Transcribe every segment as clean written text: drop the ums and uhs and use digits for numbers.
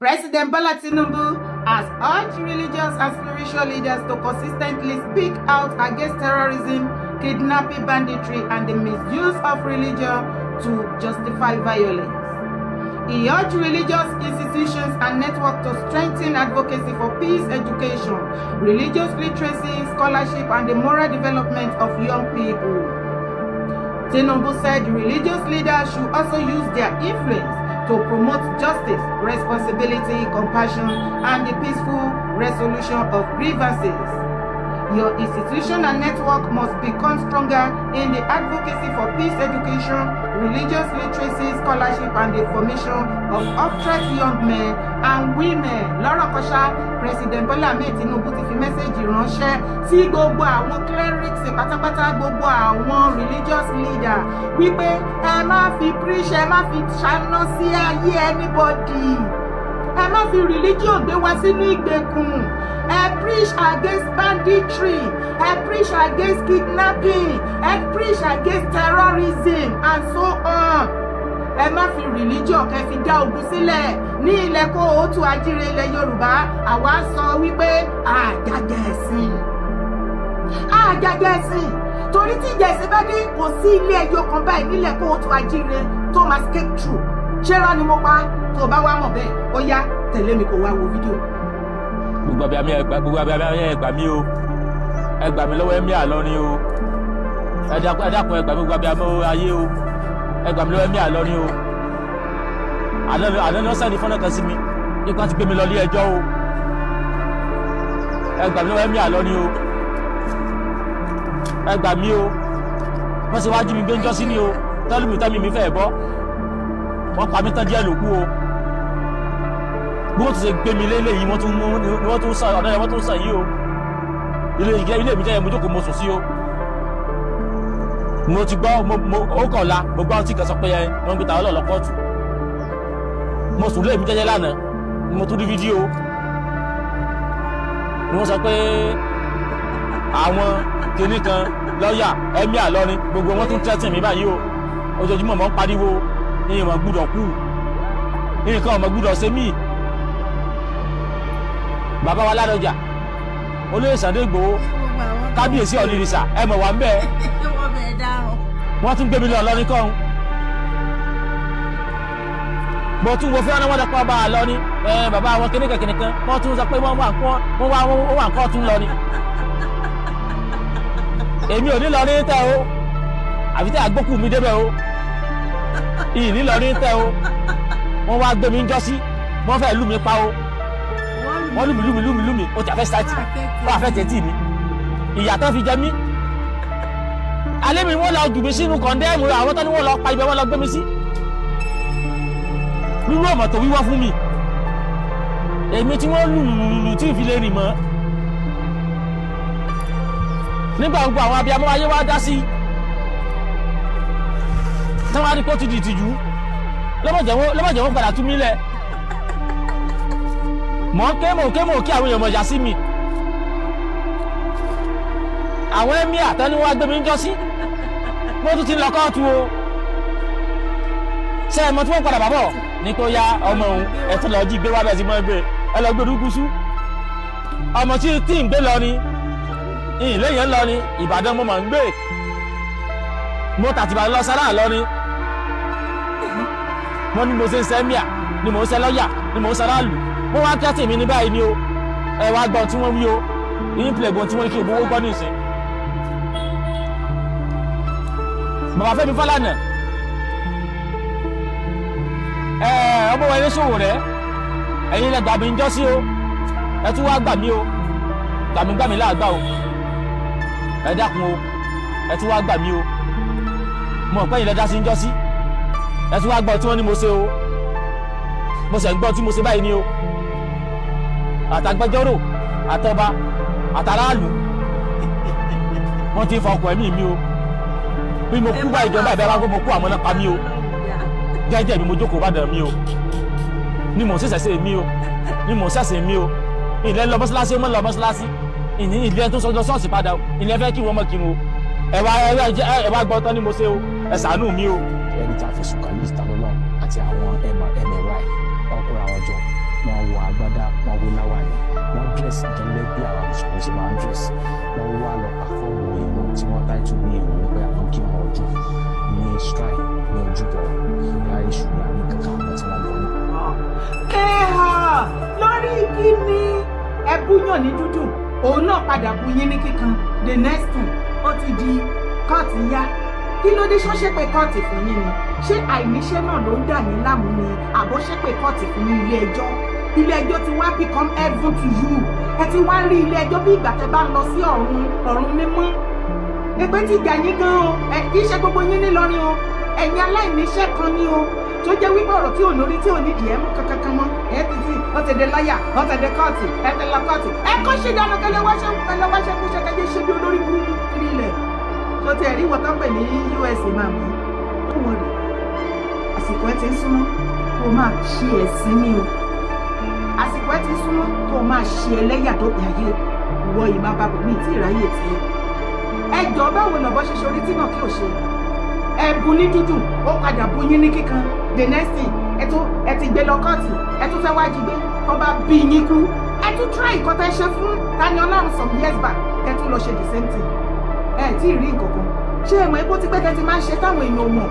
President Bola Tinubu has urged religious and spiritual leaders to consistently speak out against terrorism, kidnapping, banditry, and the misuse of religion to justify violence. He urged religious institutions and networks to strengthen advocacy for peace, education, religious literacy, scholarship, and the moral development of young people. Tinubu said religious leaders should also use their influence to promote justice, responsibility, compassion, and the peaceful resolution of grievances. Your institution and network must become stronger in the advocacy for peace, education, religious literacy, scholarship, and the formation of upright young men and women. Lọ́rọ̀ kọ́ṣá, President Bola Ahmed Tinubu ti fi mẹ́sẹ̀jì ránṣẹ́ sí gbogbo àwọn clerics pátápátá, gbogbo àwọn religious leader wípé ẹ má fi preach, ẹ má fi ṣáná sí ayé anybody. Ẹ má fi religion gbé wá sínú ìgbèkùn. Ẹ preach against banditry, ẹ preach against kidnapping, ẹ preach against terrorism and so on. Ẹ má fi religion kẹ́ fi dá ogun sílẹ̀ ní ilẹ̀ Kóòtù Àjíire ilẹ̀ Yorùbá. Àwa sọ wípé àjàgẹ̀sìn torí tí ìjẹ̀sìn bá dé kò sí ilé ẹjọ́ kan báyìí nílẹ̀ Kóòtù Àjíire tó máa escape through. Ṣé rán ni mo pa? Tó bá wá mọ̀ bẹ́ẹ̀ ó yá tẹ̀lé mi kó wá wo fídíò. Gbogbo abiyamọ ẹ gbà mí o, ẹ gbà mí lọ́wọ́ ẹ̀mí àlọ́rin o, ẹ dákun ẹ gbà mí gbogbo abiyamọ ayé o, ẹ gbà mí lọ́wọ́ ẹ̀mí àlọ́rin o. Àná náà sẹ́ni fọ́nà kan sí mi nípa ti gbé mi lọ ilé ẹjọ́ o, ẹ gbà mí lọ́wọ́ ẹ̀mí àlọ́rin o, ẹ gbà mí o. Wọ́n ṣe wájú mi gbé ń jọ́ sí ni o, tọ́lùmí tọ́mí mi fẹ́ bọ́, wọ́n pa mí tán díẹ̀ lókù o. Bí wọ́n tún ṣe gbé mi lélẹ̀ yìí wọ́n tún sàn ọ̀nà wọ́n tún sàn yìí o. Ilé mi jẹ́ mo jókòó mo sùn sí o. Mo ti gbọ́ ó kọ̀ọ̀la mo gbọ́ tí kan sọ pé wọ́n gbé tàwọn lọ́lọ́ kóòtù. Mo sùn lé mi jẹ́jẹ́ lánàá ni mo tún rí fídíò. Ni wọ́n sọ pé àwọn kinní kan lọ́ọ̀yà ẹ̀mí àlọ́rin gbogbo wọn tún tẹ́tì mi báyìí o. Ojoojúmọ́ mo ń pariwo ìyẹn mo gbúdọ̀ kú nǹkan ọmọ gbúdọ̀ ṣe mí. Bàbá wa Ládọjà olóyè Sunday Igboho kábíyèsí ọ̀nìrìsà ẹ mọ̀ wá ń bẹ́ẹ̀. Wọ́n tún gbé mi lọ lọ́rin kọ́hún. Mo tún wo fẹ́ràn wọn dẹ́pọ̀ bá a lọ ní bàbá àwọn kìnìkan wọ́n tún sọ pé wọ́n wà nǹkan tún lọ ní. Èmi ò ní lọ ní tẹ́ o àfi tẹ́ àgbókù mi débẹ̀ o ìní lọ ní tẹ́ o. Wọ́n wá gbé mi ń jọ́sí wọ́n fẹ́ lù mí pa o. Wọ́n lù mí o ti àfẹ́ sáìtì wọ́n àfẹ́ tẹ̀tì mi ìyà tán fi jẹ mí. Alẹ́ mi wọ́n lọ jù mí sínú kọ̀ndẹ́ẹ̀mù àwọn tán ni wọ́n lọ pa ibẹ̀ wọ́n lọ gbé mi sí. Lúlú ọmọ tó wíwọ́ fún mi èmi tí wọ́n lù tí ìfi lè rìn mọ́. Nígbà gbogbo àwọn abiyamọ ayé wá dá sí tí wọ́n á rí kó ti di ìtìjú lọ́mọ̀jẹ̀ wọ́n padà tú mí lẹ̀. Mọ̀ ń ké mọ̀ kí àwọn èèyàn mọ̀já sí mi. Àwọn ẹ̀mí àtẹ́ni wọ́n gbé mi ń jọ sí mo tún ti lọ kóòtù o. Ṣé ẹ̀mọ́ tí wọ́n padà bàbọ̀ ní kó yá ọmọ òun ẹ̀tún lọ jí gbé wá bẹ́ẹ̀ sí mọ́ gbé ẹ lọ gbé rúgúsú. Ọmọ tí ń gbé lọ ni ilé yẹn lọ ni Ìbàdàn mo mọ̀ ń gbé mo tàtìbà lọ sára lọ ni. Wọ́n ní mo ṣe ń sẹ́míà ni mo ń ṣe lọ́yà ni mo ń ṣe aráàlú. Wọ́n wá kẹ́tì mi ní báyìí ni o. Ẹ wá gbọ́n tí wọ́n wí o. Yín pìlẹ̀ gbọ́n tí wọ́n kí o gbowó gbọ́ ní ìsìn. Bàbá Fẹ́mi Fálànà ọmọ wa ilé ṣòwò rẹ̀ ẹ̀yin ilẹ̀ gbà mí ń jọ́ sí o. Ẹ tún wá gbà mí o. Gbà mí láàgbà o. Ẹ dákun o. Ẹ tún wá gbà mí o. Mo pẹ́ ilẹ̀ dá sí ń jọ́ sí. Ẹ tún wá gbọ́ tí wọ́n ní mo ṣe o. Mo ṣe ń gbọ́ tí mo ṣe báyìí ni o. Àtàgbẹjọ́rò àtọba àtàráàlú wọ́n ti fọkọ̀ ẹ̀mí mi o. Bí mo kú bá ìjọba ìbẹ́ wá gbọ́ mo kú àmọ́ náà pa mí o. Jẹ́jẹ́ mi mo jókòó bá dàn mí o. Ni mò ń ṣẹ̀ṣẹ̀ mi o. Ni mò ń ṣẹ̀ṣẹ̀ mi o. Ilẹ̀ lọ mọ́ṣáláṣí mọ́ lọ mọ́ṣáláṣí. Ilẹ̀ tó sọ lọ ṣọ́ọ̀ṣì padà o. Ilẹ̀ fẹ́ kí wọ́n mọ̀ kírun o. Ẹ wá gbọ́ tán ni mo ṣe o. Ẹ ṣàánú mi o. Ẹni tí a fẹ̀sùn kàn ní ìta lọ́nà àti àwọn ẹ̀mẹ̀wá ẹ̀ wọ́n kóra wọn jọ wọ́n agbádá wọn wé láwàní wọn dress gẹ́lẹ́ bí àwọn mùsùlùmí ṣe máa ń dress wọn wá lọ pàfọ́ọ̀mù ìrun tí wọ́n táìtù ní ìrun wípé àwọn kí wọn ọdún ní shrine ní ojúbọ ìyá èṣù ní àmì kankan àwọn tí wọ́n lọ ní. lórí kí ni ẹbúyàn ní dúdú òun náà padà bu yín ní kíkan the next thing ó ti di kóòtù yá kí ló dé ṣọ́ṣẹ́ pé kóòtù fún yín ni ṣé àìníṣẹ́ náà ló ń dà yín láàmú ni àbọ̀ ṣe pé kóòtù fún yín ilé ẹjọ́ ti wá become heaven to you ẹ ti wá rí ilé ẹjọ́ bí ìgbà tẹ́ bá lọ sí ọ̀run mímọ́ èpè ti jà yín gan o kì í ṣe gbogbo yín nílọrin o ẹ̀yin aláìníṣẹ́ kan ní o tó jẹ́ wípé ọ̀rọ̀ tí ò lórí tí ò nídìí ẹ̀ mú kankan mọ́ ẹ̀ ti ti ọ̀tẹ̀dẹ̀ láyà ọ̀tẹ̀dẹ̀ kóòtù ẹ̀ tẹ̀ lọ kóòtù ẹ̀ kọ́ ṣe dáná kẹlẹ́ wáṣẹ́ kú ṣe kẹjẹ ṣe bí olórí burúkú kiri ilẹ̀ tó ti ẹ̀rí wọ́n tán pè ní USA máa mú ó wọ̀ rẹ̀ àsìkò ẹ̀ ti ń súnmọ́ kó máa ṣe ẹ̀sìn ní o àsìkò ẹ̀ ti ń súnmọ́ kó máa ṣe ẹlẹ́yà tó bí ayé ìwọ yìí máa bá bọ̀ mí tí ìráyè tí ẹ jọ báwo lọ́bọ́ ṣe ṣorí tí náà kí ò ṣe ẹ̀bùn ní dúdú ó padà bu yín ní kíkan the next thing ẹ ti gbé lọ kóòtù ẹ tún fẹ́ wá jí gbé kó bá bí yín kú ẹ tún try nǹkan tẹ́ ṣe fún Tani Olohun some years back ẹ tún lọ ṣe the same thing ẹ tí ì rí nǹkan kan ṣé ẹ mọ̀ epo tí pẹ́tẹ́ ti máa ń ṣe táwọn èèyàn mọ̀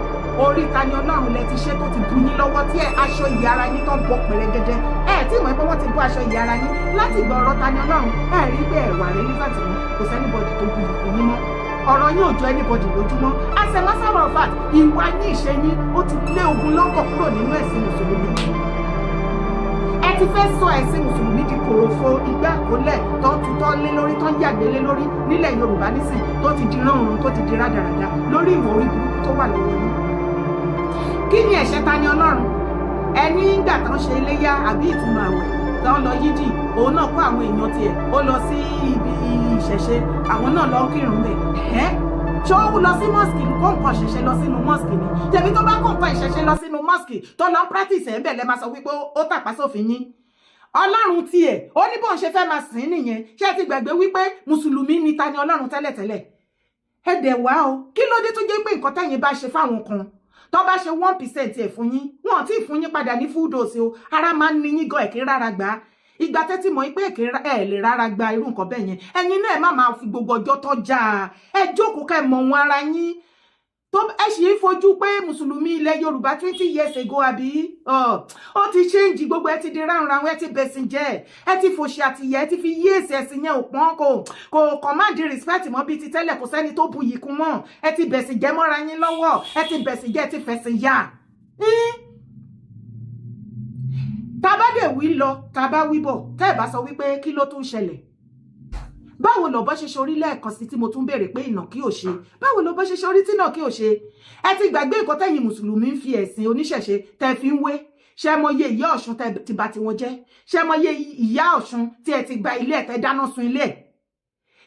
orí Tani Olohun lẹ ti ṣe tó ti bu yín lọ́wọ́ tí aṣọ ìyá ara yín tó ń bọ́ pẹ̀rẹ́gẹ́dẹ́ ẹ tí mọ̀ pé wọ́n ti bú aṣọ ìyá ara yín láti gbọ́ ọ̀rọ̀ Tani Olohun ẹ rí pé ẹ̀wà rẹ̀ nígbàtí wọn kò sẹ́nibọ̀dì tó bu ìkù yín mọ́ ọ̀rọ̀ yín ò jọ anybody lójúmọ́ as a matter of fact ìwà yín ìṣe yín ó ti lé ogun lọ́kọ̀ kúrò nínú ẹ̀sìn mùsùlùmí ẹ ti fẹ́ sọ ẹ̀sìn mùsùlùmí di kòròfo igbá àkólẹ̀ tó ń tutọ́ lé lórí tó ń yàgbé lé lórí nílẹ̀ Yorùbá nísìn tó ti di ránrun tó ti di rádaràda lórí ìwà orí burúkú tó wà lọ́wọ́ yín kí ni ẹ̀ṣẹ̀ Tani Olohun ẹni ìgbà tó ń ṣe iléyá àbí ìtúnu àwẹ̀ tó ń lọ yídì òun náà kó àwọn èèyàn tiẹ̀ ó lọ sí ibi ìṣẹ̀ṣe àwọn náà lọ kírun bẹ̀ ṣé ó lọ sí mosque kó nǹkan ṣẹ̀ṣẹ̀ lọ sínú mosque ni tẹ̀bí tó bá kó nǹkan ìṣẹ̀ṣẹ̀ lọ sínú mosque tó lọ practice ẹ̀ bẹ̀ lẹ́ máa sọ wípé ó tàpá sófin yín Ọlọ́run tiẹ̀ ó ní bóun ṣe fẹ́ máa sìn nìyẹn ṣé ẹ ti gbàgbé wípé mùsùlùmí ni Tani Olohun tẹ́lẹ̀tẹ́lẹ̀ ẹ dẹ̀ wá o kí ló dé tó jẹ́ pé nǹkan tẹ́yin bá ṣe fáwọn kan tó bá ṣe 1% ẹ̀ fún yín wọn ò tí ì fún yín padà ní full dose o ara máa ń ní yín gan ẹ̀kí rárá gbà á ìgbà tẹ́tí mọ̀ pé ẹ̀ lè rárá gba irú nǹkan bẹ́ẹ̀ yẹn ẹ̀yin náà ẹ̀ má máa fi gbogbo ọjọ́ tọ́jà ẹ jókòó kẹ́ mọ̀ wọn ara yín tó ẹ sì ń fojú pé mùsùlùmí ilẹ̀ Yorùbá 20 years ago àbí ó ti change gbogbo ẹ ti di ráhùnráhùn ẹ ti bẹ̀sìn jẹ́ ẹ ti fòṣì àtìyẹ ẹ ti fi yí èsì ẹ̀sìn yẹn òpọ́n kò command respect mọ́ bíi ti tẹ́lẹ̀ kò sẹ́ni tó bu yìí kún mọ́ ẹ ti bẹ̀sìn jẹ́ mọ́ra yín lọ́wọ́ ẹ ti bẹ̀sìn jẹ́ ẹ ti fẹ̀sìn yá tàbá dé wí lọ tàbá wí bọ̀ tẹ́ ẹ̀ bá sọ wípé kí ló tún ṣẹlẹ̀ báwo lọ́bọ́ ṣe ṣorí lẹ́ẹ̀kan sí tí mo tún béèrè pé ìnà kí ò ṣe báwo lọ́bọ́ ṣe ṣorí tí náà kí ò ṣe ẹ ti gbàgbé nǹkan tẹ́yin mùsùlùmí ń fi ẹ̀sìn oníṣẹ̀ṣe tẹ́ fi ń wé ṣé mọ iye ìyá Ọ̀ṣun tẹ́ ti bà tiwọn jẹ́ ṣé mọ iye ìyá Ọ̀ṣun tí ẹ ti gba ilé ẹ̀ tẹ́ dáná sun ilé ẹ̀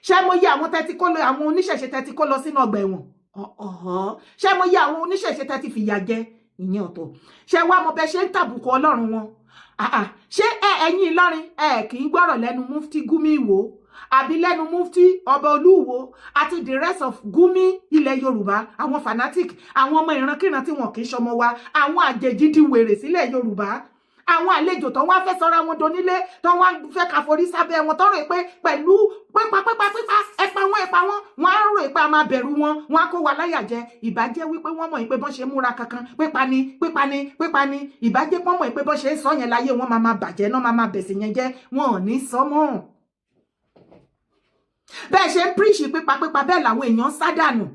ṣé mọ iye àwọn tẹ́ ti kó lọ àwọn oníṣẹ̀ṣe tẹ́ ti kó lọ sínú ọgbà ẹ̀wọ̀n ṣé mọ iye àwọn oníṣẹ̀ṣe tẹ́ ti fìyà jẹ ìyẹn ọ̀tọ̀ ṣé wá mọ bẹ ṣe ń tàbùkù Ọlọ́run wọn ṣé ẹ̀yin Ìlọrin kì í gbọ́rọ̀ lẹ́nu mufti Gumi Ìwó àbí lẹ́nu mufti ọba Olúwo àti the rest of Gumi ilẹ̀ Yorùbá àwọn fanatic àwọn ọmọ ìrankíran tí wọn kì í ṣọmọ wa àwọn àjèjì di wèrè sílẹ̀ Yorùbá àwọn àlejò tó wá fẹ́ sọ́ra wọn donílé tó wá fẹ́ ká forí sábẹ́ wọn tọrọ pé pẹ̀lú pípa ẹpa wọn wọn á rò pé a máa bẹ̀rù wọn wọn á kó wa láyà jẹ ìbàjẹ́ wípé wọ́n mọ̀ pé bọ́n ṣe múra kankan pípa ni ìbàjẹ́ pọ́n mọ̀ pé bọ́n ṣe ń sọ yẹn láyé wọn máa bàjẹ́ náà máa bẹ̀sì yẹn jẹ́ wọn ò ní sọ mọ́ bẹ́ẹ̀ ṣe ń píríṣì pípa bẹ́ẹ̀ làwọn èèyàn ń sádànù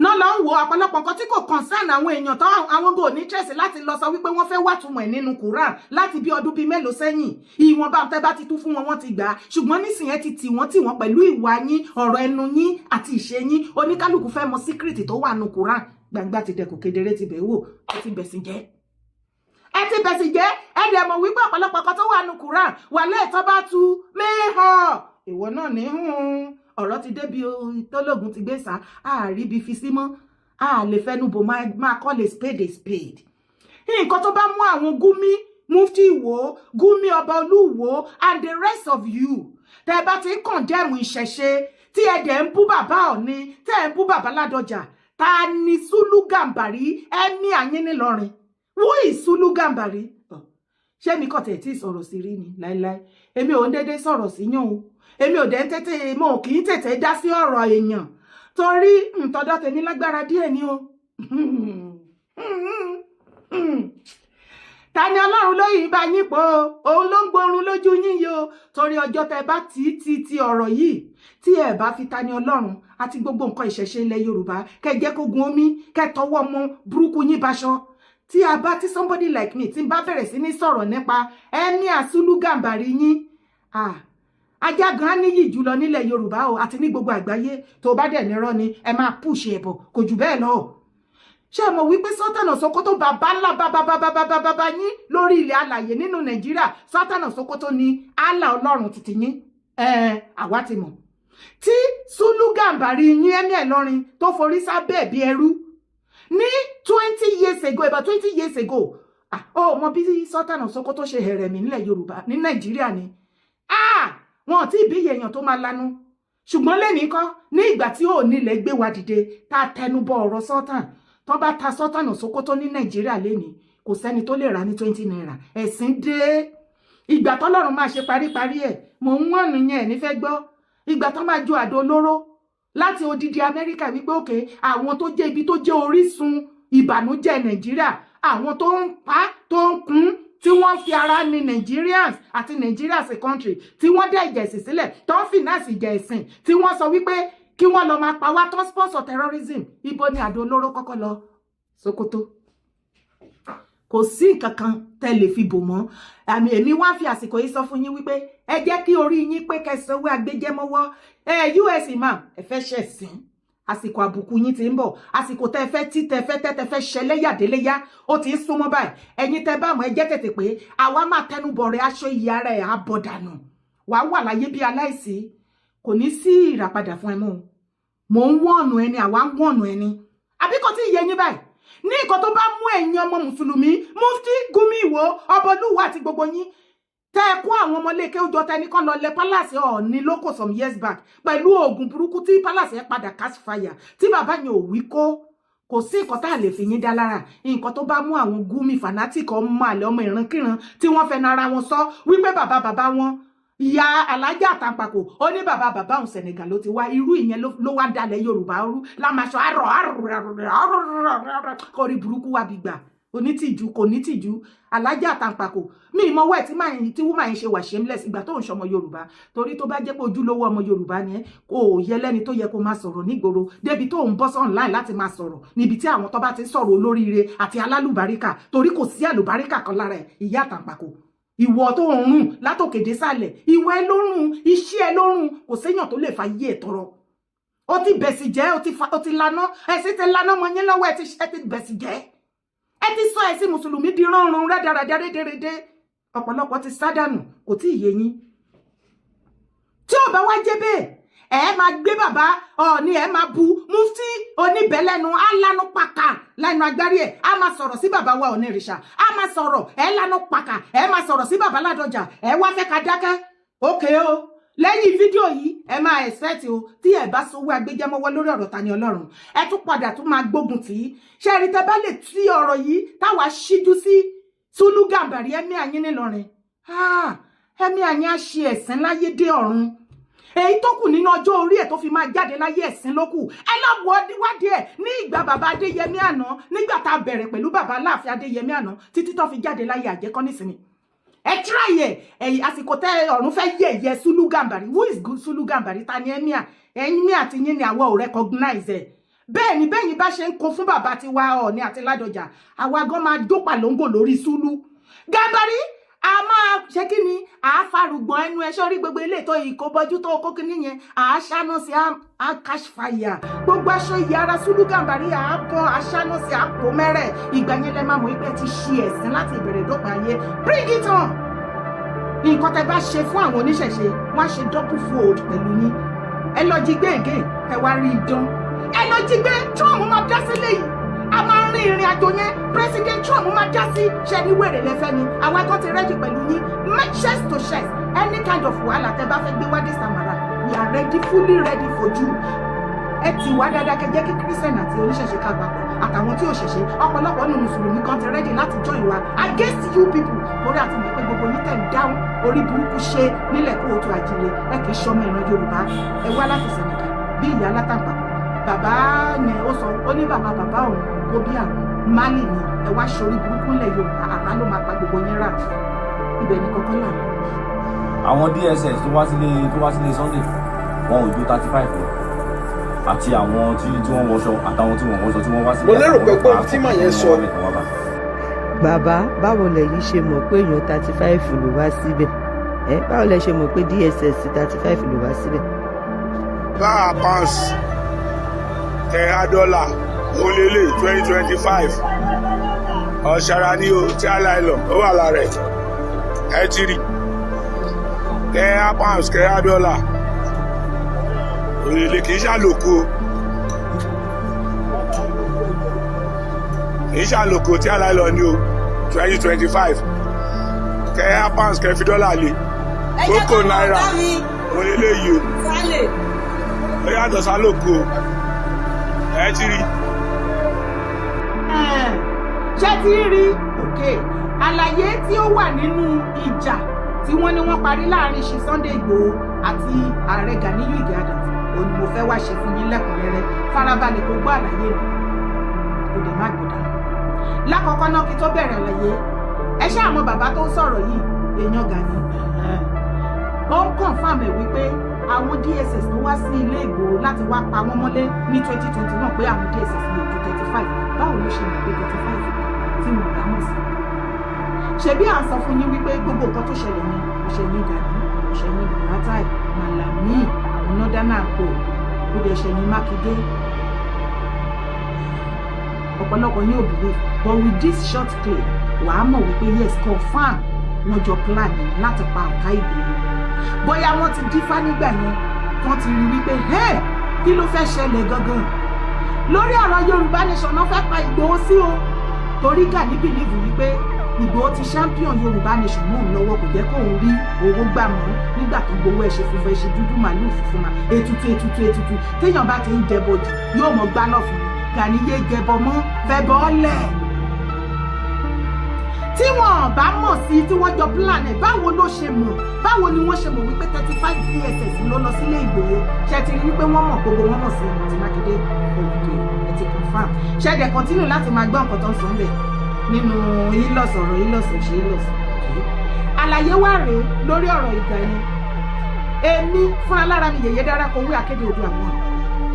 náà lọ ń wo ọ̀pọ̀lọpọ̀ nǹkan tí kò concern àwọn èèyàn tó àwọn gò ní interest láti lọ sọ wípé wọ́n fẹ́ wá túmọ̀ ẹ̀ nínú Quran láti bí ọdún bíi mélòó sẹ́yìn ìwọ̀nba tẹ́ bá ti tú fún wọn wọ́n ti gbà á ṣùgbọ́n nísìnyẹn ti tì wọ́n pẹ̀lú ìwà yín ọ̀rọ̀ ẹnu yín àti ìṣe yín oníkálukú fẹ́ mọ secret tó wà nínú Quran gbangba ti dẹkùn kedere ti bẹ̀ wò ẹ ti bẹ̀sìn jẹ́ ẹ dẹ̀ mọ̀ wípé ọ̀pọ̀lọpọ̀ kan tó wà nínú Quran wà lẹ́ẹ̀tọ́ bá tu mẹ́hàn ìwọ náà ní ọ̀rọ̀ ti débi tọ́lọ́gùn ti gbé sá àárí bí fi sí mọ́ a lè fẹnu bò máa call a spade. nǹkan tó bá mú àwọn Gumi mufti Ìwó Gumi ọba Olúwo and the rest of you tẹ́ bá ti ń condemn ìṣẹ̀ṣe tí ẹ dẹ̀ ń bú bàbá Ọ̀ọ̀ni tẹ́ ẹ ń bú bàbá Ládọjà ta ni Sùlù Gàmbàrí ẹ̀mí àyín nílọrin who is Sùlù Gàmbàrí ṣé mi kàn tẹ̀ tí sọ̀rọ̀ sí rí ni láíláí èmi ò ń dédé sọ̀rọ̀ sí yàn o èmi ò dẹ̀ ń tètè mo kì í tètè dá sí ọ̀rọ̀ èèyàn torí ntọ́dọ̀ tèmi lágbára díẹ̀ ni o ta ni Ọlọ́run ló yìí bá yín pọ̀ òun ló ń gbórun lójú yín yìí o torí ọjọ́ tẹ bá ti ọ̀rọ̀ yìí tí ẹ bá fi ta ni Ọlọ́run àti gbogbo nǹkan ìṣẹ̀ṣe ilẹ̀ Yorùbá kẹ́ jẹ́ kó gun omi kẹ́ tọwọ́ mọ burúkú yín baṣọ tí a bá tí somebody like me tí n bá bẹ̀rẹ̀ sí ní sọ̀rọ̀ nípa Emir Sulu Gambari yín ajá gan níyì jùlọ nílẹ̀ Yorùbá o àti ní gbogbo àgbáyé tó bá dẹ̀ nírọ́ ni ẹ máa push ẹ̀ bọ̀ kò jù bẹ́ẹ̀ lọ ṣé mo wí pé Sultan of Sokoto bàbá ńlá bàbá yín lórí ilẹ̀ alàyè nínú Nàìjíríà Sultan of Sokoto ni Allah Ọlọ́run títí yín àwa ti mọ̀ tí Sulu Gambari yín Emir Ìlọrin tó forí sábẹ́ bí ẹrú ní 20 years ago about 20 years ago mo bí Sultan of Sokoto ṣe hẹ̀rẹ̀ mi nílẹ̀ Yorùbá ní Nàìjíríà ni wọn ti bí èèyàn tó máa lanu ṣùgbọ́n lẹ́nìí kọ́ ní ìgbà tí ò nílẹ̀ gbé wa dìde tá a tẹnubọ ọ̀rọ̀ Sultan tó bá ta Sultan of Sokoto ní Nàìjíríà lẹ́nìí kò sẹ́ni tó lè rà ní 20 naira ẹ̀sìn dé ìgbà tọ́lọ́run máa ṣe paríparí ẹ̀ mò ń wọ́n nìyẹn nífẹ̀ẹ́ gbọ́ ìgbà tó máa ju àdó olóró láti odidi Amẹ́ríkà wípé òkè àwọn tó jẹ́ ibi tó jẹ́ orísun ìbànújẹ́ Nàìjíríà àwọn tó ń pa tó ń kún tí wọ́n fi ara ní Nigerians àti Nigeria as a country tí wọ́n dẹ̀ ìjẹ̀sìn sílẹ̀ tó ń finance ìjẹ̀sìn tí wọ́n sọ wípé kí wọ́n lọ máa pa wá tó sponsor terrorism ibo ni àdó olóró kọ́kọ́ lọ Sokoto kò sí nǹkan kan tẹ́ lè fi bò mọ́ èmi wá fi àsìkò yìí sọ fún yín wípé ẹ jẹ́ kí orí yín pé kẹsànwó agbẹjẹmọ́wọ́ US imam ẹ fẹ́ ṣẹ̀sìn àsìkò àbùkù yín ti ń bọ̀ àsìkò tẹ́ fẹ́ ṣẹlẹ́yàdéléyà ó ti ń súnmọ́ báyìí ẹ̀yin tẹ́ bá mọ̀ ẹ jẹ́ tètè pé àwa máa tẹnubọ̀ rẹ̀ aṣọ ìyá rẹ̀ àbọ̀dànù wàá wà láyé bí aláìsí kò ní sí ìràpadà fún ẹ mọ́ mò ń wọ̀nù ẹni àwa ń wọ̀nù ẹni àbí kò tí ì yé yín báyìí ní nǹkan tó bá mú ẹ̀yin ọmọ mùsùlùmí Mufti Gumi Ìwó Ọbọlúwa àti gbogbo yín tẹ́ ẹ kó àwọn ọmọléèké ó jọ tẹni kan lọ lẹ palace Ọọ̀ni lóko some years back pẹ̀lú oògùn burúkú tí palace ẹ padà catch fire tí bàbá yẹn ò wí kò sí nǹkan tá a lè fi yín dá lára nǹkan tó bá mú àwọn Gumi fanatic ọmọ àlè ọmọ ìrankíran tí wọ́n fẹ́ nara wọn sọ wípé bàbá wọn ìyá alájà àtàǹpàkò ó ní bàbá òun Senegal ló ti wá irú ìyẹn ló wá dalẹ̀ Yorùbá rú lámaṣọ kọrí burúkú wà bí gbà onítìjú kò nítìjú alájà àtàǹpàkò mi ìmọ̀wọ́ ẹ̀ tí wúmà yẹn ṣe wà shameless ìgbà tó ń ṣọmọ Yorùbá torí tó bá jẹ́ pé ojúlówó ọmọ Yorùbá ni kò yẹ lẹ́ni tó yẹ kó máa sọ̀rọ̀ nígboro débi tó ń bọ́ online láti máa sọ̀rọ̀ níbi tí àwọn tó bá ti sọ̀rọ̀ olóríire àti alálùbáríkà torí kò sí àlùbáríkà kan lára ẹ̀ ìyá àtàǹpàkò ìwọ tó ń rùn látòkèdè sálẹ̀ ìwọ ẹ lórùn iṣẹ́ ẹ lórùn kò séèyàn tó lè fa yí ẹ̀ tọrọ ó ti bẹ̀sì jẹ́ ó ti laná ẹ̀sìn ti laná mọ́ yín lọ́wọ́ ẹ ti bẹ̀sì jẹ́ ẹ ti sọ ẹ̀sìn mùsùlùmí di rọrùn rádaràdà rédèrèdè ọ̀pọ̀lọpọ̀ ti sádànù kò tí ì yé yín tí ò bá wá jẹ́ bẹ́ẹ̀ ẹ máa gbé bàbá Ọọ̀ni ẹ máa bu Mufti oníbẹ̀lẹ́nu á lánú pàkà lẹ́nu agbárí ẹ̀ á máa sọ̀rọ̀ sí bàbá wa Onírìṣà á máa sọ̀rọ̀ ẹ lánú pàkà ẹ máa sọ̀rọ̀ sí bàbá Ládọjà ẹ wá fẹ́ ká dákẹ́ ókè o lẹ́yìn fídíò yìí ẹ máa expect o tí ẹ bá sowó agbẹjẹmọ́wọ́ lórí ọ̀rọ̀ Tani Ọlọ́run ẹ tún padà tún máa gbógun tì í ṣe rí tẹ́ bá lè tí ọ̀rọ̀ yìí táwa ṣíjú sí Sulu Gambari Emir yín nílọrin Emir yín á ṣe ẹ̀sìn láyé dé ọ̀run èyí tó kù nínú ọjọ́ orí ẹ̀ tó fi máa jáde láyé ẹ̀sìn ló kù ẹ lọ́wọ́ wádìí ẹ̀ ní ìgbà bàbá Adéyẹmí àná nígbà tá a bẹ̀rẹ̀ pẹ̀lú bàbá Aláàfin Adéyẹmí àná títí tó fi jáde láyé àjẹkọ́ nísìnyí ẹ tíráyè ẹ̀yìn àsìkò tẹ ọ̀run fẹ́ yẹ̀yẹ́ Sulu Gambari who is good Sulu Gambari ta ni Emir ẹ̀yin àti yín ni àwọn ò recognize ẹ̀ bẹ́ẹ̀ ni bẹ́yìn bá ṣe ń kó fún bàbá tiwa Ọọ̀ni àti Ládọjà àwa gan máa dópa lóńgò lórí Sulu Gambari a máa ṣe kí ni àáfàrùgbọ̀n ẹnu ẹ sọ́rí gbogbo ilé tó ìkó bọ́jú tó kó kí nìyẹn àáṣáná sí catch fire gbogbo aṣọ ìyá ara Sulu Gambari àábọ̀ àáṣáná sí àpò mẹ́rẹ̀ ìgbà yẹn lẹ máa mọ̀ pé ti ṣe ẹ̀sìn láti ìbẹ̀rẹ̀ dópin ayé bring it on nǹkan tẹ bá ṣe fún àwọn oníṣẹ̀ṣe wọ́n á ṣe double fold pẹ̀lú yín ẹ lọ jí gbé ègé ẹ wá rí idán ẹ lọ jí gbé Trump máa dá sílé yìí a máa rin ìrìn àjò yẹn President Trump máa já sí ṣe ní wèrè lẹ́fẹ́ ni àwọn ẹ̀kọ́ ti rẹ́dì pẹ̀lú yín make chest to chest any kind of wàhálà tẹ bá fẹ́ gbé wá this time around we are ready fully ready for you ẹ ti wá dáadáa kẹjẹ kí Christian àti oníṣẹ̀ṣe ká papọ̀ àtàwọn tí ò ṣẹ̀ṣẹ̀ ọ̀pọ̀lọpọ̀ ní mùsùlùmí kan ti rẹ́dì láti join wa against you people lórí àti mọ̀ pé gbogbo ní tẹ̀ ń dáhùn orí burúkú ṣe nílẹ̀ kóòtù àjíire ẹ kì í ṣọmọ ìran Yorùbá ẹ wá láti Senegal bí ìyá látàgbà bàbá yẹn ó sọ ó ní bàbá òun tó bí àwọn Mali ni ẹ wá ṣorí burúkú ńlẹ̀ Yorùbá àrá ló máa pa gbogbo yín rà ibẹ̀ ní kọ́kọ́ là. àwọn DSS tó wá sílé Sunday wọn ò ju 35 lọ àti àwọn tí wọ́n wọṣọ àtàwọn tí wọ́n wọṣọ tí wọ́n wá sílé. mo lérò pé gbọ́n tí màá yẹn sọ. bàbá báwo lẹ̀yin ṣe mọ̀ pé èèyàn 35 ló wá síbẹ̀ báwo lẹ ṣe mọ̀ pé DSS 35 ló wá síbẹ̀. bá a pounds $10 olélè 2025 ọ̀ṣàrà ni o tí a láì lọ ó wà lára ẹ̀ ti rí £10 $10 olélè kì í ṣàlòkù tí a láì lọ ní o 2025 £10 $10 lé kókò náírà olélè yìí o ó yàtọ̀ sálòkù o ẹ ti rí. ṣé ti rí òkè àlàyé tí ó wà nínú ìjà tí wọ́n ní wọ́n parí láàrin ṣe Sunday Igboho àti ààrẹ Ganiyu Ige Adams òun ni mo fẹ́ wá ṣe fún yín lẹ́kùnrẹ́rẹ́ farabalẹ̀ kó gbọ́ àlàyé mi kò dé má gbọ́dọ̀. lákọ̀ọ́kọ́ náà kí tó bẹ̀rẹ̀ àlàyé ẹ ṣáà mọ̀ bàbá tó ń sọ̀rọ̀ yìí èèyàn Gani ó ń confirm ẹ̀ wípé àwọn DSS tó wá sí ilé Ìgbòho láti wá pa wọ́n mọ́lé ní 2020 náà pé àwọn DSS ní ojú 35 báwo ló ṣe mọ̀ pé 35 tí mo bá mọ̀ sí. ṣebí à ń sọ fún yín wípé gbogbo nǹkan tó ṣẹlẹ̀ yẹn òṣèyìn Gani òṣèyìn Buratai Malami àwọn northern kò ó dẹ̀ ṣẹ̀yìn Mákindé ọ̀pọ̀lọpọ̀ yín ò believe but with this short clip wàá mọ̀ wípé yes confam wọn jọ plan láti pa ọ̀tá Ìgbòho bóyá wọ́n ti dífá nígbà yẹn wọ́n ti rí wípé kí ló fẹ́ ṣẹlẹ̀ gangan lórí ọ̀rọ̀ Yorùbá nation náà fẹ́ pa Ìgbòho sí o torí Gani bìlíìfù wípé Ìgbòho ti champion Yorùbá nation mọ́ òun lọ́wọ́ kò jẹ́ kóun rí owó gbà mọ́ nígbà tó gbowó ẹ̀ ṣe funfun ẹ̀ ṣe dúdú màálù funfun mà ètùtù téèyàn bá ti ń jẹbọ jù yóò mọ gbá náà fún mi Gani yé jẹbọ mọ́ fẹ́ bọ́ọ̀lẹ̀ tí wọn bá mọ̀ sí tí wọ́n jọ plan ẹ̀ báwo ló ṣe mọ̀ báwo ni wọ́n ṣe mọ̀ wípé 35 DSS ló lọ sílé Ìgbòho ṣe ti rí wípé wọ́n mọ̀ gbogbo wọn mọ̀ sí ti Mákindé òkè ẹ̀ ti confam ṣe dẹ̀ continue láti máa gbọ́ nǹkan tó ń sọ ń bẹ̀ nínú ìlọ̀sọ̀ ọ̀rọ̀ ìlọ̀sọ̀ ṣe ìlọ̀sọ̀ àlàyé wà rèé lórí ọ̀rọ̀ ìgbà yẹn èmi fún alára mi Yèyé Dára Kowé Akéde Oòduà àwọn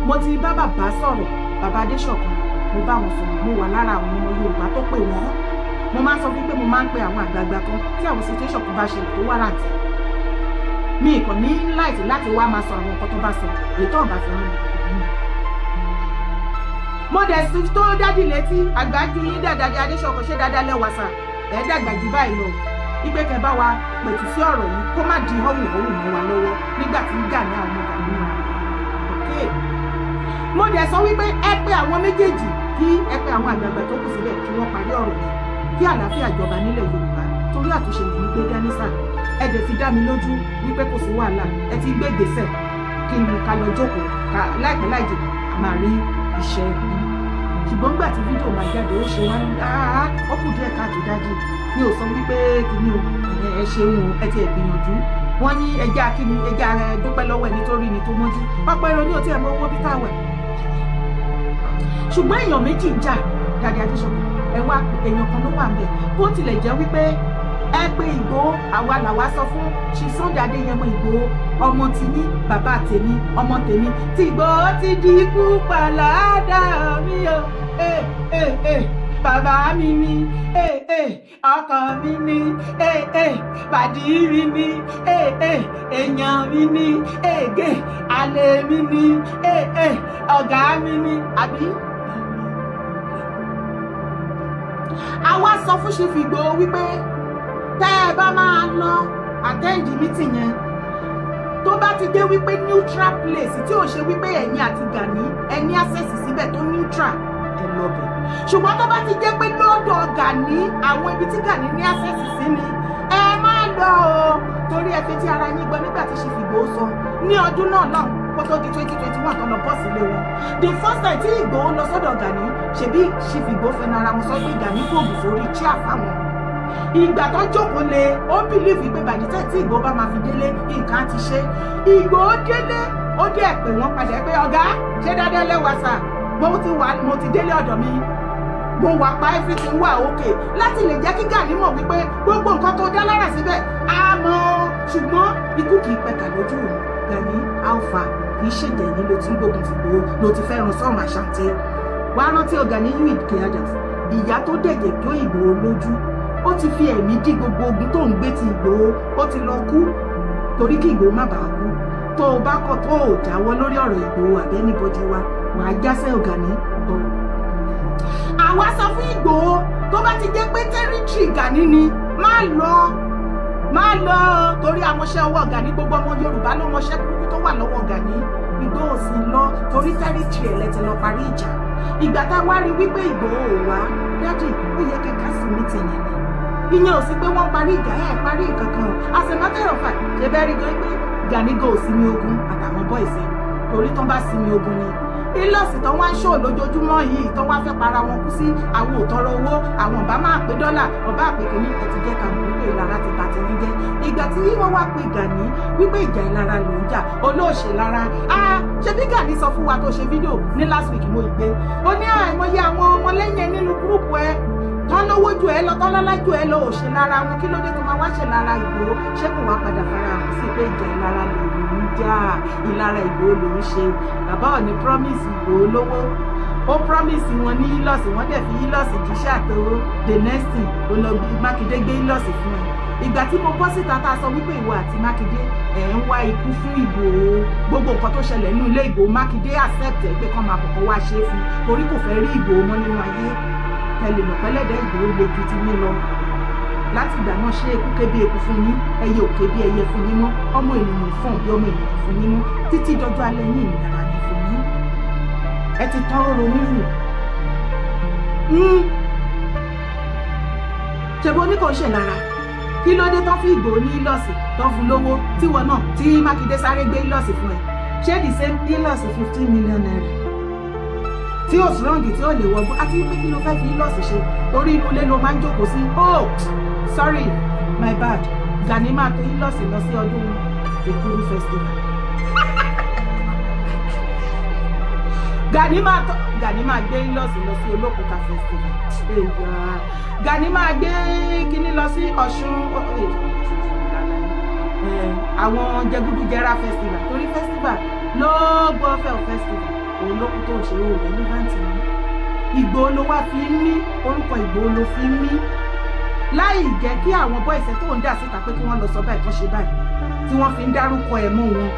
mo ti bá bàbá sọ̀rọ̀ bàbá Adéṣọ̀kan mo bá wọn sọ̀rọ̀ mo wà lára àwọn ọmọ Yorùbá tó pè wọ́n mo máa ń sọ wípé mo máa ń pe àwọn àgbààgbà kan tí àwọn situation kan bá ṣẹlẹ̀ tó wá láti mi kàn ní láìsí láti wá máa sọ àwọn nǹkan tó bá sọ èyí tó bá fi hàn mí. mo dẹ̀ sí tó dádì létí àgbájú yín dàdàdì Adéṣọ̀kan ṣé dáadáa lẹ́wà sà ẹ̀ dàgbà jù báyìí lọ ìgbé kẹ bá wa pẹ̀tù sí ọ̀rọ̀ yìí kó má di họ́wùhọ́wù mọ́ wa lọ́wọ́ nígbà tí Gani àwọn ọmọ Gani wà. mo dẹ̀ sọ wípé ẹ pé àwọn méjèèjì kí ẹ pé àwọn àgbààgbà tó kù síbẹ̀ kí wọ́n parí ọ̀rọ̀ yìí kí àlàáfíà jọba nílẹ̀ Yorùbá torí àtúnṣe lè ní gbé dání sáà ẹ dẹ̀ fi dá mi lójú wípé kò sí wàhálà ẹ ti gbé gbèsè kí n ká lọ jókòó ká láìpẹ́ láìjì a máa rí iṣẹ́ yìí ṣùgbọ́n gbà tí fídíò máa jáde ó ṣe wá ní ó kù díẹ̀ káàtó dájú mi ò sọ wípé kìíní o ẹ ṣeun o ẹ ti ẹ̀ gbìyànjú wọ́n ní ẹja kíni ẹja dúpẹ́ lọ́wọ́ ẹni tó rí ni tó mọ́jú ọ̀pọ̀ èrò ní òtí ẹ̀ mọ́ owó bí táwẹ̀ ṣùgbọ́n èèyàn méjì ń jà Gani Adéṣọ̀kan ẹ wá èèyàn kan ló wà ń bẹ bó tilẹ̀ jẹ́ wípé ẹ pé Ìgbòho àwa làwa sọ fún ṣì Sunday Adéyẹmọ Ìgbòho ọmọ tìní bàbá tèmi ọmọ tèmi tí Ìgbòho ti di ikú pàládà mi o bàbá mi ni ọkọ mi ni bàdí mi ni èèyàn mi ni àlè mi ni ọ̀gá mi ni àbí. àwa sọ fún Chief Igboho wípé tẹ́ ẹ bá máa lọ attend meeting yẹn tó bá ti dé wípé neutral place tí ò ṣe wípé ẹ̀yin àti Gani ẹni access síbẹ̀ tó neutral ẹ lọ bẹ̀ ṣùgbọ́n tó bá ti jẹ́ pé lọ́dọ̀ Gani àwọn ibi tí Gani ní access sí ni ẹ má lọ o torí ẹ fi tí ara yín gbọ́ nígbà tí Chief Igboho sọ ní ọdún náà náà ó kó tó di 2021 tó lọ bọ́ sílé wọn. The first time tí Ìgbòho lọ sọ́dọ̀ Gani ṣebí Chief Ìgbòho fẹ́ nara wọn sọ pé Gani fòògùn sórí chair fáwọn. Ìgbà tó jókòó lé ó bìlíìfì pé bàdìtẹ́ tí Ìgbòho bá máa fi délé nǹkan ti ṣe. Ìgbòho délé ó dẹ̀ pé wọ́n padà pé ọ̀gá ṣé dáadáa lẹ́wà sà mo ti délé ọ̀dọ̀ mi mo wà pa everything wà okay láti lè jẹ́ kí Gani mọ̀ wípé gbogbo nǹkan tó dá lára síbẹ̀ àmọ́ ṣùgbọ́n ikú kì í pẹ̀ka lójú òun. Gani alpha kì í ṣèjẹ́ ní ló ti ń gbógun ti Ìgbòho ló ti fẹ́ràn sọ́run àṣàǹtẹ. wá rántí Gani Ike Adams ìyá tó dẹ̀jẹ̀ tó Ìgbòho lójú ó ti fi ẹ̀mí dí gbogbo ogun tó ń gbé ti Ìgbòho ó ti lọ kú torí kí Ìgbòho má bàa kú. tó o bá kọ̀ tó o jáwọ́ lórí ọ̀rọ̀ Ìgbòho àbẹ́nibọ́dí wa wàá jásẹ́ Gani ọ̀rọ̀. àwa sọ fún Ìgbòho tó bá ti jẹ́ pé tẹ́rítírì Gani ni má lọ torí àmọ́ṣẹ́ ọwọ́ Gani gbogbo ọmọ Yorùbá ló mọṣẹ́ kúkú tó wà lọ́wọ́ Gani. Ìgbòho sì lọ torí tẹ́rítírì ẹ̀ lẹ́tẹ̀ lọ parí ìjà. ìgbà tá a wá rí wípé Ìgbòho ò wá dájú ó yẹ kẹ́kẹ́ sí mi tẹ̀yẹ̀ ni ìyẹn ò sí pé wọ́n parí ìjà ẹ̀ parí nǹkan kan as a matter of fact ṣe bẹ́ẹ̀ rí gan pé Gani go sinmi ogun àtàwọn bọ́ìsì torí tán bá sinmi ogun ni ilọ̀sì tán wá ń ṣó lójoojúmọ́ yìí tán wá fẹ́ para wọn kú sí àwọn òtọrọ owó àwọn ọba máa pé dọ́là ọba àpèké ní ẹtì jẹ́ ká mọ̀ wípé ìlara ti ta ti ní jẹ́ ìgbà tí wọ́n wá pe Gani wípé ìjà ìlara ló ń jà olóòṣè lára ṣe bí Gani sọ fún wa tó ṣe fídíò ní last week mo ìgbé ó ní àìmọye àwọn ọmọlẹ́yìn nínú gúrúùpù ẹ tán lówó ju ẹ lọ tán lọ́lá ju ẹ lọ òṣè lára wọn kí ló dé tó máa wá ṣe lára Ìgbòho ṣé kò wá padà fara hàn sí pé ìjà ìlara ló ń jà ìlara Ìgbòho ló ń ṣe bàbá ò ní promise Ìgbòho lówó ó promise wọn ní ílọ́ọ̀sì wọ́n dẹ̀ fi ílọ́ọ̀sì jíṣẹ́ àtọwọ́ the next thing ó lọ bí Mákindé gbé ílọ́ọ̀sì fún ẹ ìgbà tí mo bọ́ síta tá a sọ wípé ìwọ àti Mákindé ẹ̀ ń wá ikú fún Ìgbòho gbogbo nǹkan tó ṣẹlẹ̀ nínú ilé Ìgbòho Mákindé accept ẹ̀ pé kán máa kọ̀kọ́ wá ṣe é fún torí kò fẹ́ rí Ìgbòho mọ́ nínú ayé tẹlẹ mọ̀ pẹ́lẹ́dẹ́ Ìgbòho le ju ti mí lọ láti ìgbà náà ṣe eku ké bí eku fún yín ẹyẹ òkè bí ẹyẹ fún yín mọ́ ọmọ ènìyàn fún bí ọmọ ènìyàn fún yín mọ́ títí dọjọ́ alẹ́ yín ìnira ni fún yín ẹ ti tán róró nírù ṣèbó ní kò ṣe lára kí ló dé tán fi Ìgbòho ní ílọ́ọ̀sì tán fún lówó tíwọ náà tí Mákindé sáré gbé ílọ́ọ̀sì fún ẹ ṣé the same ílọ́ọ̀sì 15 million naira tí ó sùrọ̀ǹgì tí ó lè wọgbọ́ àti pé kí ló fẹ́ fi ílọ́ọ̀sì ṣe torí inú ilé ló máa ń jókòó sí oh sorry my bad Gani máa tó ílọ́ọ̀sì lọ sí ọdún Èkuru festival Gani máa gbé ílọ́ọ̀sì lọ sí Olókùúta festival Gani máa gbé kíní lọ sí Ọ̀ṣun àwọn jẹgúdújẹrá festival torí festival ló gbọ́ fẹ́ festival òun ló kú tó ń ṣe owó rẹ̀ ní báńtì ní Ìgbòho ló wá fi ń mí orúkọ Ìgbòho ló fi ń mí láì jẹ́ kí àwọn bọ́ìsẹ̀ tó ń dà síta pé kí wọ́n lọ sọ báyìí kan ṣe báyìí tí wọ́n fi ń dárúkọ ẹ̀ mọ́ wọn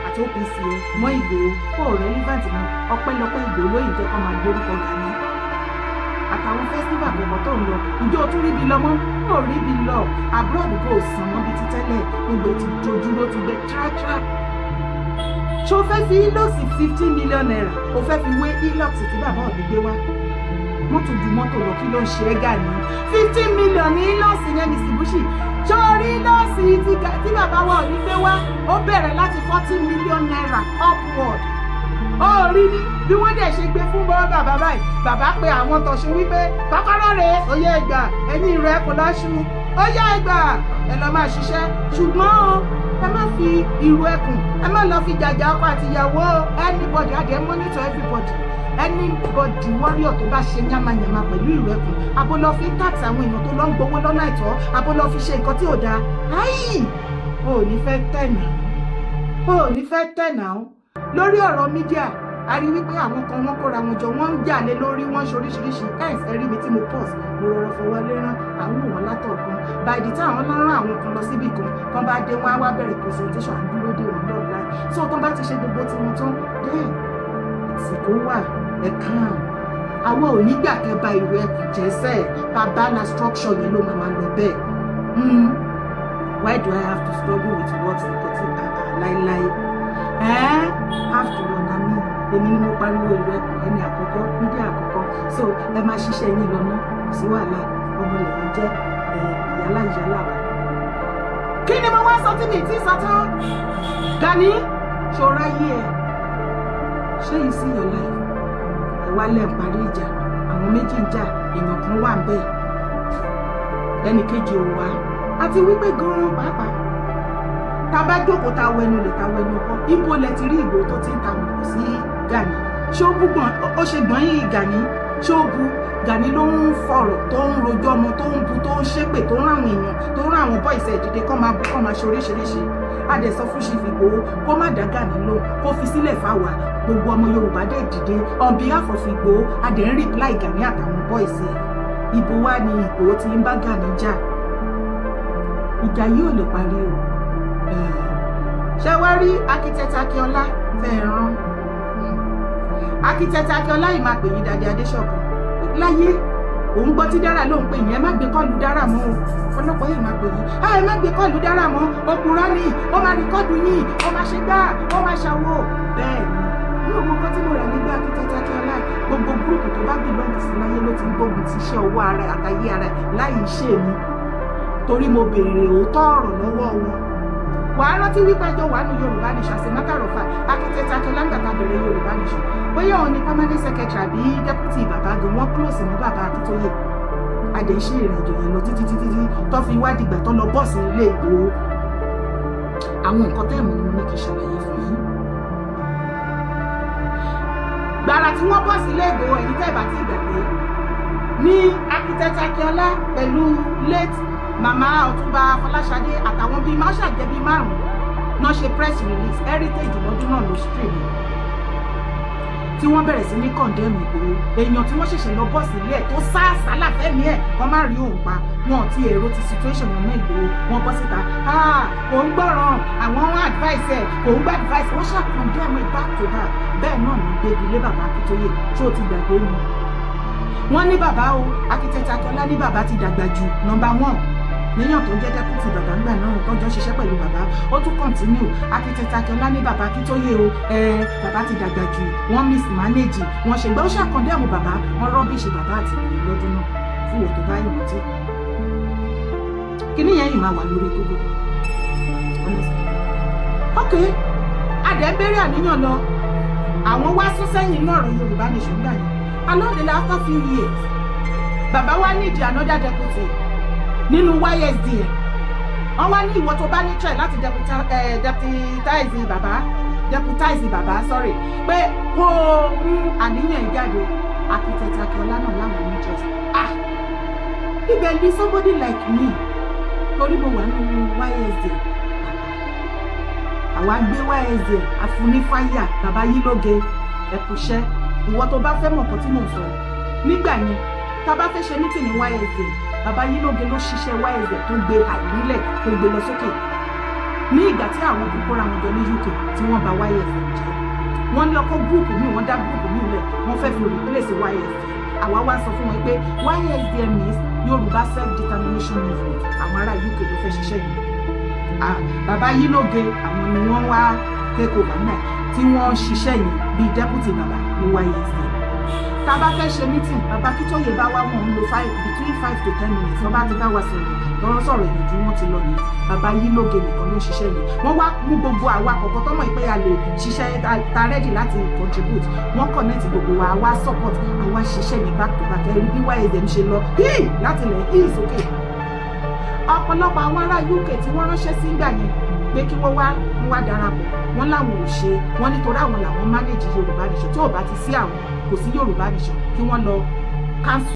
àti OPC ẹ̀ mọ́ Ìgbòho kó relevant náà ọpẹ́lọpẹ́ Ìgbòho lóyìn jẹ́ kó máa gbórúkọ Gani àtàwọn festival gbọ̀ngàn tó ń lọ ìjọ tún ríbi lọ mọ́ náà ríbi lọ abroad kò sàn mọ́ bí ti tẹ́lẹ̀ gbogbo ti dojúró ti gbẹ tírátíra ṣó fẹ́ fi ílọ́ọ̀sì 15 million naira o fẹ́ fi wé ílọ́ọ̀sì tí bàbá òbí gbé wá mọ́tò ju mọ́tò lọ kí ló ń ṣe é Gani 15 million ní ílọ́ọ̀sì yẹn ní Sìbúṣì ṣó rí ílọ́ọ̀sì tí bàbá wa òbí gbé wá ó bẹ̀rẹ̀ láti 40 million naira upward ó rí ní bí wọ́n dẹ̀ ṣe gbé fún bàbá báyìí bàbá pé àwọn tọ̀ṣun wípé kọ́kọ́rọ́ rẹ̀ ó yẹ ìgbà ẹ̀yìn rẹ̀ kò láṣù ó yẹ ìgbà ẹ lọ máa ṣiṣẹ́ ṣùgbọ́n ẹ má fi ìrù ẹkùn ẹ má lọ fi jàjà ọkọ àti ìyàwó anybody adìẹ monitor everybody anybody warrior tó bá ṣe yamayama pẹ̀lú ìrù ẹkùn abolọ fi tax àwọn èèyàn tó lọ ń gbowó lọ́nà àìtọ́ abolọ fi ṣe nǹkan tí ò dáa ayi o ò ní fẹ́ tẹ̀nà lórí ọ̀rọ̀ mídíà a rí wípé àwọn kan wọ́n kóra wọn jọ wọ́n ń jà lé lórí wọ́n ṣoríṣiríṣi ẹ̀rí mi tí mo pause mo rọrọ fọwọ́ lérán àwọn òwò látọ̀ọ̀kan by the time àwọn lọ́rùn àwọn kan lọ síbì kan bá dé wọn á wá bẹ̀rẹ̀ presentation àdúró dé wọn lọ́ọ̀la so tán bá ti ṣe gbogbo tí wọn tán bẹ́ẹ̀ ìsìnkú wà ẹ̀kan àwọn ò ní gbà kẹba ìwé ẹkùn jẹ́sẹ̀ bàbá na structure yẹn ló máa lọ bẹ́ẹ̀ why do I have to struggle with words because láíláí after all na me èmi ni mo pariwo ìlú ẹkùn ẹni àkọ́kọ́ mídíà àkọ́kọ́ so ẹ máa ṣiṣẹ́ yín lọ náà kò sí wàhálà ọmọ lẹ́yìn jẹ́ ìyálà wa. kí ni mo wá sọ tí mi ti sọ tán Gani ṣọ́ra yí ẹ ṣé you see your life ẹ̀wá lẹ̀ ń parí ìjà àwọn méjì ń jà èèyàn kan wà ń bẹ̀ ẹnì kejì ò wá àti wípé gan-an pàápàá tá a bá jókòó ta wẹnu lè ta wẹnu ọkọ ibo lẹ ti rí Ìgbòho tó ti ń ta mọ̀lẹ́ sí Gani ṣé ó bú gbọ̀n ó ṣe gbọ̀n yìí Gani ṣé ó bú Gani ló ń fọ̀rọ̀ tó ń rojọ́ ọmọ tó ń bu tó ń ṣépè tó ń ráwọn èèyàn tó ń ráwọn bọ́ìsẹ̀ ìdìde kọ́ máa bú kọ́ máa ṣe oríṣiríṣi adẹ sọ fún Chief Ìgbòho kó má dá Gani lóhùn kó fi sílẹ̀ fáwa gbogbo ọmọ Yorùbá dẹ̀ dìde on behalf of Ìgbòho adẹ ń reply Gani àtàwọn bọ́ìsẹ̀ ibo wá ni Ìgbòho ti ń bá Gani jà ìjà yìí ò lè parí o ṣé wá rí architect Akínọlá tẹ́ ẹ rán architect Akínọlá yìí máa pè yín Daddy Adéṣọ̀kan láyé òun gbọ́ tí Dára ló ń pè yín ẹ má gbé kọ́ọ̀lù Dára mọ́ o ọlọ́pàá yìí máa pè yín ẹ má gbé kọ́ọ̀lù Dára mọ́ òpùrọ́ ni ó máa rìkọ́ọ̀dù yín ó máa ṣe gbá ó máa ṣàwò bẹ́ẹ̀ ni ní òun kan tí mo rà nígbà architect Akínọlá gbogbo gúrùpù tó bá bìlọ́ọ̀gì sí láyé ló ti ń gbógun ti iṣẹ́ owó ara àtàyé ara láì ṣe mi torí mo béèrè òótọ́ ọ̀rọ̀ lọ́wọ́ wọn wàá rántí wípé ẹjọ́ wà ní Yorùbá Nation as a matter of fact architect Akínọlá ń gbàtà bẹ̀rẹ̀ Yorùbá Nation bóyá òun ni permanent secretary àbí deputy bàbá gan wọ́n close mọ́ bàbá Akíntóyè adé ṣe ìrìnàjò yẹn lọ títí tó fi wá dìgbà tó lọ bọ́ọ̀sì ilé Ìgbòho àwọn nǹkan tẹ́ẹ̀mù ni mo ní kí n ṣàlàyé fún yín gbàrà tí wọ́n bọ́ọ̀sì ilé Ìgbòho ẹ̀yìn tẹ́ẹ̀ bá ti gbàgbé ní architect Akínọlá pẹ̀lú late màmá Ọ̀túnba Fọláṣadé àtàwọn bíi máṣàjẹ́ bíi márùn-ún náà ṣe press release heritage lọ́dún náà ló stream tí wọ́n bẹ̀rẹ̀ sí ní condemn Ìgbòho èèyàn tí wọ́n ṣẹ̀ṣẹ̀ lọ bọ́ọ̀sì ilé ẹ̀ tó sá àsálà fẹ́mi ẹ̀ kọ́ má rí òun pa wọn ti èrò ti situation ọmọ Ìgbòho wọn bọ́ síta kò ń gbọ́ràn àwọn advice ẹ̀ kò ń gbọ́ advice wọ́n ṣáà condemn ẹ̀ back to back bẹ́ẹ̀ náà ní gbégi lé bàbá Akíntóyè tí ó ti gbàgbé mi wọ́n ní bàbá o architect Akínọlá ní bàbá ti dàgbà jù number 1 níyàn tó jẹ́ deputy bàbá ńgbà náà tọ́jọ́ ṣiṣẹ́ pẹ̀lú bàbá ó tún continue architect Akínọlá ní bàbá Akíntóyè o bàbá ti dàgbà jù wọ́n mismanage wọ́n ṣègbè ó ṣàkọ́ndẹ́mù bàbá wọ́n rọ́bìṣì bàbá àti ìlú lọ́dún náà fún òtò báyìí rántí kíní yẹn yìí máa wà lórí Google ok adẹ́bẹ̀rẹ̀ àníyàn lọ àwọn wá sún sẹ́yìn inú ọ̀rọ̀ Yorùbá Nation gbà yẹn along the after few years bàbá wa need another deputy nínú YSDM wọ́n wá ní ìwọ tó bá ní try láti deputize bàbá sorry pé kó mú àníyàn ìjáde architect Akínọlá náà láwọn interest ibẹ̀ ní somebody like me torí mo wà nínú YSDM àwa gbé YSDM àfúnífáyà bàbá yí lóge ẹ̀kúṣẹ́ ìwọ tó bá fẹ́ mọ̀ nǹkan tí mò ń sọ nígbà yẹn tá a bá fẹ́ ṣe meeting ní YSDM bàbá yí lóge ló ṣiṣẹ́ YSDM tó gbé àìnílẹ̀ tó gbé lọ sókè ní ìgbà tí àwọn òkú kóra wọn jọ ní UK tí wọ́n bà YSDM jẹ́ wọ́n ní ọkọ̀ gúrùpù míì wọ́n dá gúrùpù míì lẹ̀ wọ́n fẹ́ fi replace YSDM àwa wá sọ fún wọn pé YSDM means Yorùbá self-determination movement àwọn ará UK ló fẹ́ ṣiṣẹ́ yìí bàbá yí lóge àwọn ni wọ́n wá take over náà tí wọ́n ṣiṣẹ́ yìí bíi deputy bàbá ní YSDM tá a bá fẹ́ ṣe meeting bàbá Akíntóyè bá wá wọn ń lo between 5 to 10 minutes wọ́n bá ti bá wa sọ̀rọ̀ lọ́rọ́ sọ̀rọ̀ ìyànjú wọn ti lọ yìí bàbá yí lóge nìkan ló ń ṣiṣẹ́ yìí wọ́n wá mú gbogbo àwa àkọ́kọ́ tọ́mọ̀ ìpè a lè ṣiṣẹ́ ta ready láti contribute wọ́n connect gbogbo wa àwa support àwa ṣiṣẹ́ yìí back to back ẹ̀rí bí YSDM ṣe lọ láti lẹ̀ sókè ọ̀pọ̀lọpọ̀ àwọn ará UK tí wọ́n ránṣẹ́ sí ìgbà yẹn pé kí wọ́n wá darapọ̀ wọ́n láwọn ò ṣe wọ́n nítorí àwọn làwọn manage Yorùbá Nation tí ò bá ti sí àwọn kò sí Yorùbá Nation kí wọ́n lọ cancel.